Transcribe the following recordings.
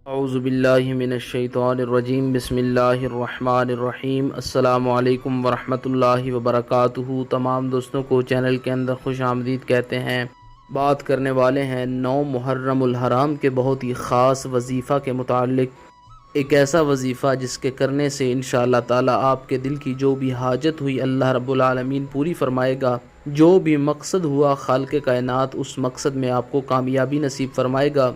اعوذ باللہ من الشیطان الرجیم بسم اللہ الرحمن الرحیم السلام علیکم ورحمۃ اللہ وبرکاتہ۔ تمام دوستوں کو چینل کے اندر خوش آمدید کہتے ہیں۔ بات کرنے والے ہیں 9 محرم الحرام کے بہت ہی خاص وظیفہ کے متعلق۔ ایک ایسا وظیفہ جس کے کرنے سے انشاءاللہ تعالی آپ کے دل کی جو بھی حاجت ہوئی اللہ رب العالمین پوری فرمائے گا، جو بھی مقصد ہوا خالق کائنات اس مقصد میں آپ کو کامیابی نصیب فرمائے گا۔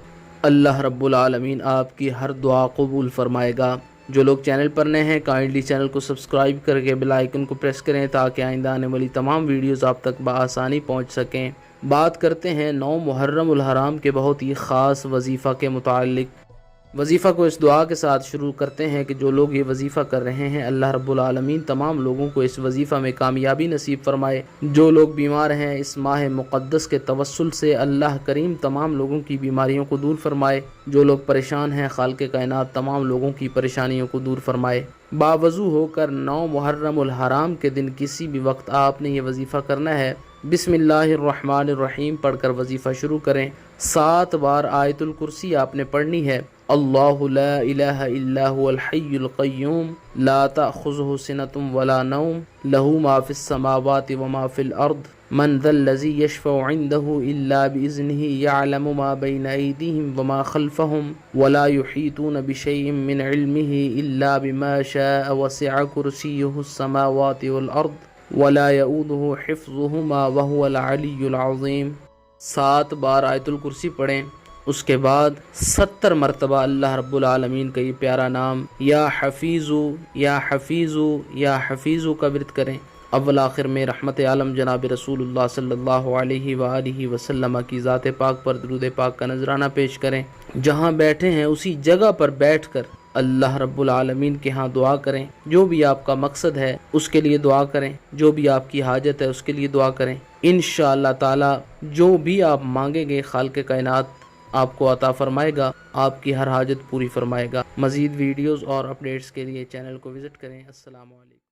اللہ رب العالمین آپ کی ہر دعا قبول فرمائے گا۔ جو لوگ چینل پر نئے ہیں کائنڈلی چینل کو سبسکرائب کر کے بیل آئیکن کو پریس کریں تاکہ آئندہ آنے والی تمام ویڈیوز آپ تک بآسانی پہنچ سکیں۔ بات کرتے ہیں 9 محرم الحرام کے بہت ہی خاص وظیفہ کے متعلق۔ وظیفہ کو اس دعا کے ساتھ شروع کرتے ہیں کہ جو لوگ یہ وظیفہ کر رہے ہیں اللہ رب العالمین تمام لوگوں کو اس وظیفہ میں کامیابی نصیب فرمائے۔ جو لوگ بیمار ہیں اس ماہ مقدس کے توسل سے اللہ کریم تمام لوگوں کی بیماریوں کو دور فرمائے۔ جو لوگ پریشان ہیں خالق کائنات تمام لوگوں کی پریشانیوں کو دور فرمائے۔ باوضو ہو کر 9 محرم الحرام کے دن کسی بھی وقت آپ نے یہ وظیفہ کرنا ہے۔ بسم اللہ الرحمن الرحیم پڑھ کر وظیفہ شروع کریں۔ 7 بار آیت الکرسی آپ نے پڑھنی ہے۔ اللہ لا الہ الا هو الحی القیوم لا تأخذہ سنۃ ولا نوم لہ ما فی السماوات وما فی الارض من ذا الذی یشفع عندہ الا بإذنہ یعلم ما بین ایدیہم وما خلفہم ولا یحیطون بشیء من علمہ الا بما شاء وسع کرسیہ السماوات والارض ولا یؤودہ حفظہما وہو العلی العظیم۔ 7 بار آیت الکرسی پڑھیں۔ اس کے بعد 70 مرتبہ اللہ رب العالمین کا یہ پیارا نام یا حفیظو یا حفیظو یا حفیظو کا ورد کریں۔ اول آخر میں رحمت عالم جناب رسول اللہ صلی اللہ علیہ وآلہ وسلم کی ذات پاک پر درود پاک کا نذرانہ پیش کریں۔ جہاں بیٹھے ہیں اسی جگہ پر بیٹھ کر اللہ رب العالمین کے ہاں دعا کریں۔ جو بھی آپ کا مقصد ہے اس کے لیے دعا کریں، جو بھی آپ کی حاجت ہے اس کے لیے دعا کریں۔ انشاءاللہ تعالی جو بھی آپ مانگیں گے خالق کائنات آپ کو عطا فرمائے گا، آپ کی ہر حاجت پوری فرمائے گا۔ مزید ویڈیوز اور اپڈیٹس کے لیے چینل کو وزٹ کریں۔ السلام علیکم۔